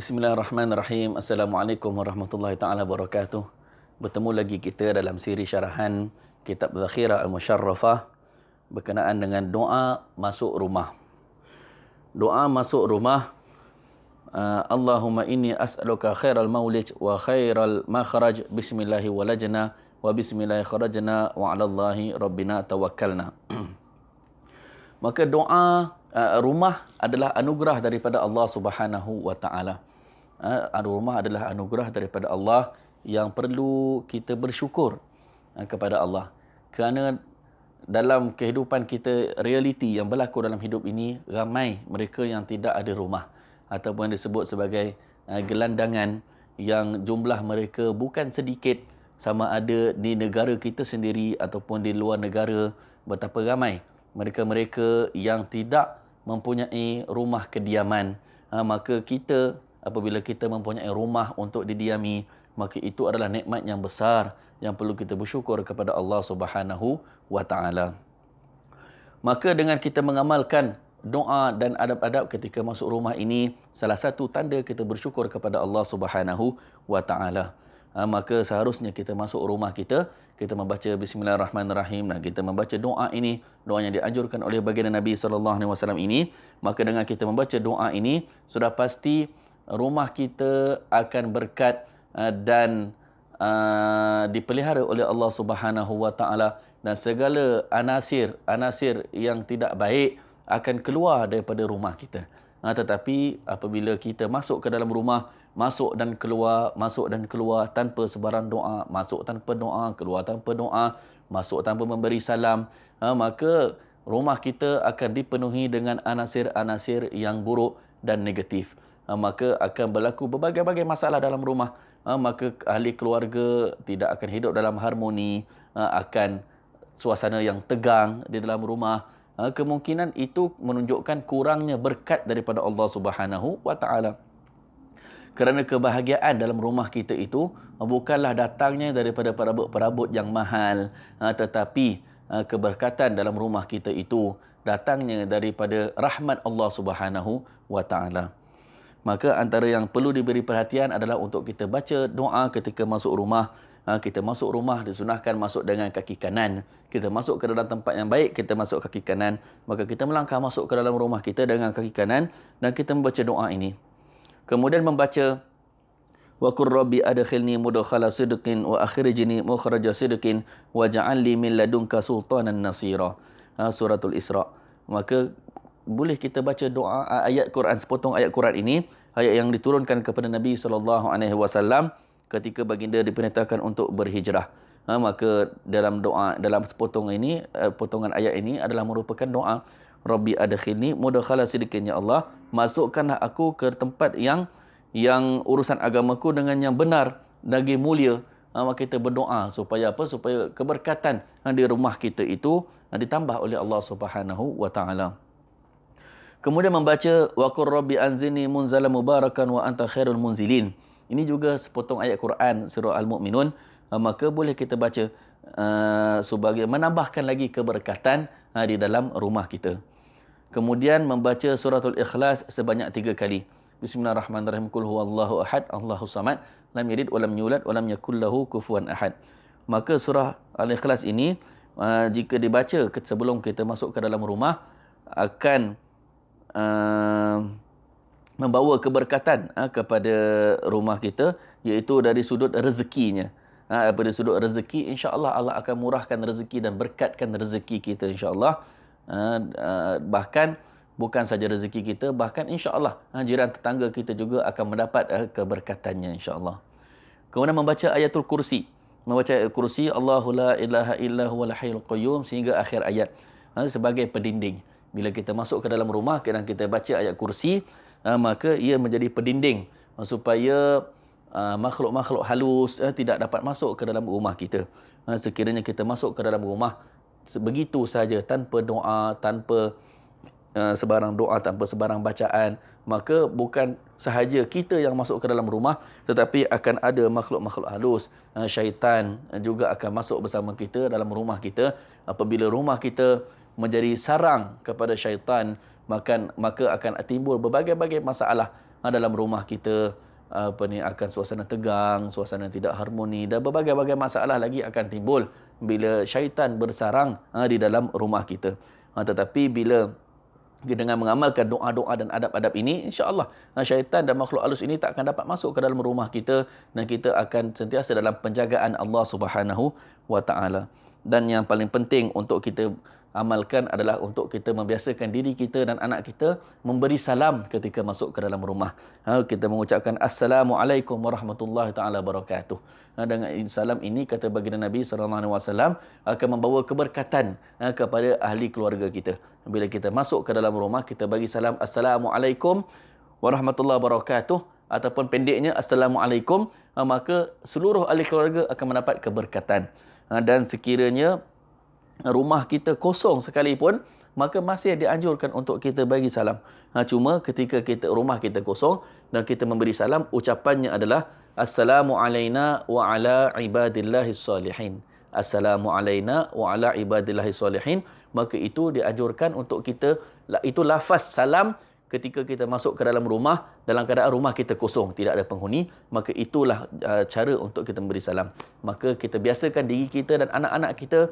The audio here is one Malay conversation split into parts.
Bismillahirrahmanirrahim. Assalamualaikum warahmatullahi taala wabarakatuh. Bertemu lagi kita dalam siri syarahan kitab Zakhirah Al-Musyarrafah berkenaan dengan doa masuk rumah. Doa masuk rumah. Allahumma inni as'aluka khairal maulid wa khairal makhraj. Bismillahi walajna wa bismillahi kharajna wa 'alallahi rabbina tawakkalna. Maka doa rumah adalah anugerah daripada Allah Subhanahu wa taala. Rumah adalah anugerah daripada Allah yang perlu kita bersyukur kepada Allah. Kerana dalam kehidupan kita, realiti yang berlaku dalam hidup ini, ramai mereka yang tidak ada rumah ataupun disebut sebagai gelandangan, yang jumlah mereka bukan sedikit, sama ada di negara kita sendiri ataupun di luar negara. Betapa ramai mereka-mereka yang tidak mempunyai rumah kediaman. Maka kita, apabila kita mempunyai rumah untuk didiami, maka itu adalah nikmat yang besar yang perlu kita bersyukur kepada Allah Subhanahu wa taala. Maka dengan kita mengamalkan doa dan adab-adab ketika masuk rumah ini, salah satu tanda kita bersyukur kepada Allah Subhanahu wa taala. Maka seharusnya kita masuk rumah kita membaca Bismillahirrahmanirrahim, dan kita membaca doa ini, doa yang dianjurkan oleh baginda Nabi SAW ini. Maka dengan kita membaca doa ini, sudah pasti rumah kita akan berkat dan dipelihara oleh Allah Subhanahu wa taala, dan segala anasir yang tidak baik akan keluar daripada rumah kita. Tetapi apabila kita masuk ke dalam rumah, masuk dan keluar tanpa sebarang doa, masuk tanpa doa, keluar tanpa doa, masuk tanpa memberi salam, maka rumah kita akan dipenuhi dengan anasir-anasir yang buruk dan negatif. Maka akan berlaku berbagai-bagai masalah dalam rumah. Maka ahli keluarga tidak akan hidup dalam harmoni, akan suasana yang tegang di dalam rumah. Kemungkinan itu menunjukkan kurangnya berkat daripada Allah Subhanahu wa taala. Kerana kebahagiaan dalam rumah kita itu bukanlah datangnya daripada perabot-perabot yang mahal, tetapi keberkatan dalam rumah kita itu datangnya daripada rahmat Allah Subhanahu wa taala. Maka antara yang perlu diberi perhatian adalah untuk kita baca doa ketika masuk rumah. Kita masuk rumah disunahkan masuk dengan kaki kanan. Kita masuk ke dalam tempat yang baik, kita masuk kaki kanan. Maka kita melangkah masuk ke dalam rumah kita dengan kaki kanan dan kita membaca doa ini. Kemudian membaca wa qur rabbi adkhilni mudkhala sidqin wa akhrijni mukhraja sidqin waj'al li min ladunka sultanan nasira. Suratul Isra. Maka boleh kita baca doa ayat Quran, sepotong ayat Quran ini, ayat yang diturunkan kepada Nabi SAW ketika baginda diperintahkan untuk berhijrah. Maka dalam doa, dalam sepotong ini, potongan ayat ini adalah merupakan doa Rabbi adkhilni mudkhala sidqin, ya Allah, masukkanlah aku ke tempat yang urusan agamaku dengan yang benar lagi mulia. Maka kita berdoa supaya apa? Supaya keberkatan di rumah kita itu ditambah oleh Allah Subhanahu wa taala. Kemudian membaca wa qur rabbi anzilni munzalan mubarakan wa anta khairul munzilin. Ini juga sepotong ayat Quran surah Al-Mu'minun. Maka boleh kita baca sebagai menambahkan lagi keberkatan di dalam rumah kita. Kemudian membaca suratul Ikhlas sebanyak 3 kali. Bismillahirrahmanirrahim. Qul huwallahu ahad, Allahus samad, lam yalid wa lam yulad wa lam yakul lahu kufuwan ahad. Maka surah Al-Ikhlas ini jika dibaca sebelum kita masuk ke dalam rumah, akan membawa keberkatan kepada rumah kita, iaitu dari sudut rezekinya. Daripada sudut rezeki, insya-Allah Allah akan murahkan rezeki dan berkatkan rezeki kita, insya-Allah. Bahkan bukan saja rezeki kita, bahkan insya-Allah jiran tetangga kita juga akan mendapat keberkatannya, insya-Allah. Kemudian membaca ayatul kursi. Membaca ayat kursi, Allahu la ilaha illa huwal hayyul qayyum, sehingga akhir ayat, sebagai pendinding. Bila kita masuk ke dalam rumah dan kita baca ayat kursi, maka ia menjadi pendinding supaya makhluk-makhluk halus tidak dapat masuk ke dalam rumah kita. Sekiranya kita masuk ke dalam rumah begitu saja, tanpa doa, tanpa sebarang doa, tanpa sebarang bacaan, maka bukan sahaja kita yang masuk ke dalam rumah, tetapi akan ada makhluk-makhluk halus, syaitan juga akan masuk bersama kita dalam rumah kita. Apabila rumah kita menjadi sarang kepada syaitan, maka akan timbul berbagai-bagai masalah dalam rumah kita akan suasana tegang, suasana tidak harmoni dan berbagai-bagai masalah lagi akan timbul bila syaitan bersarang di dalam rumah kita. Tetapi bila dengan mengamalkan doa-doa dan adab-adab ini, insya-Allah syaitan dan makhluk halus ini tak akan dapat masuk ke dalam rumah kita dan kita akan sentiasa dalam penjagaan Allah Subhanahu wa taala. Dan yang paling penting untuk kita amalkan adalah untuk kita membiasakan diri kita dan anak kita memberi salam ketika masuk ke dalam rumah. Kita mengucapkan Assalamualaikum warahmatullahi taala wabarakatuh. Dengan salam ini kata baginda Nabi SAW akan membawa keberkatan kepada ahli keluarga kita. Bila kita masuk ke dalam rumah, kita bagi salam Assalamualaikum warahmatullahi wabarakatuh ataupun pendeknya Assalamualaikum, maka seluruh ahli keluarga akan mendapat keberkatan. Dan sekiranya rumah kita kosong sekalipun, maka masih dianjurkan untuk kita bagi salam. Cuma ketika rumah kita kosong dan kita memberi salam, ucapannya adalah Assalamu alayna wa ala ibadillahis salihin. Assalamu alayna wa ala ibadillahis salihin. Maka itu dianjurkan untuk kita, itu lafaz salam ketika kita masuk ke dalam rumah dalam keadaan rumah kita kosong, tidak ada penghuni, maka itulah cara untuk kita memberi salam. Maka kita biasakan diri kita dan anak-anak kita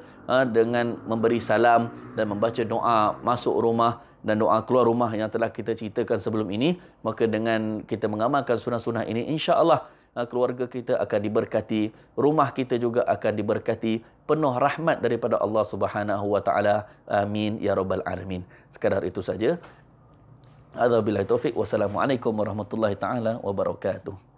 dengan memberi salam dan membaca doa masuk rumah dan doa keluar rumah yang telah kita ceritakan sebelum ini. Maka dengan kita mengamalkan sunnah-sunnah ini, insya-Allah keluarga kita akan diberkati, rumah kita juga akan diberkati, penuh rahmat daripada Allah Subhanahu wa taala. Amin ya rabbal alamin. Sekadar itu saja. Hadza billahi taufik. Wassalamualaikum warahmatullahi taala wabarakatuh.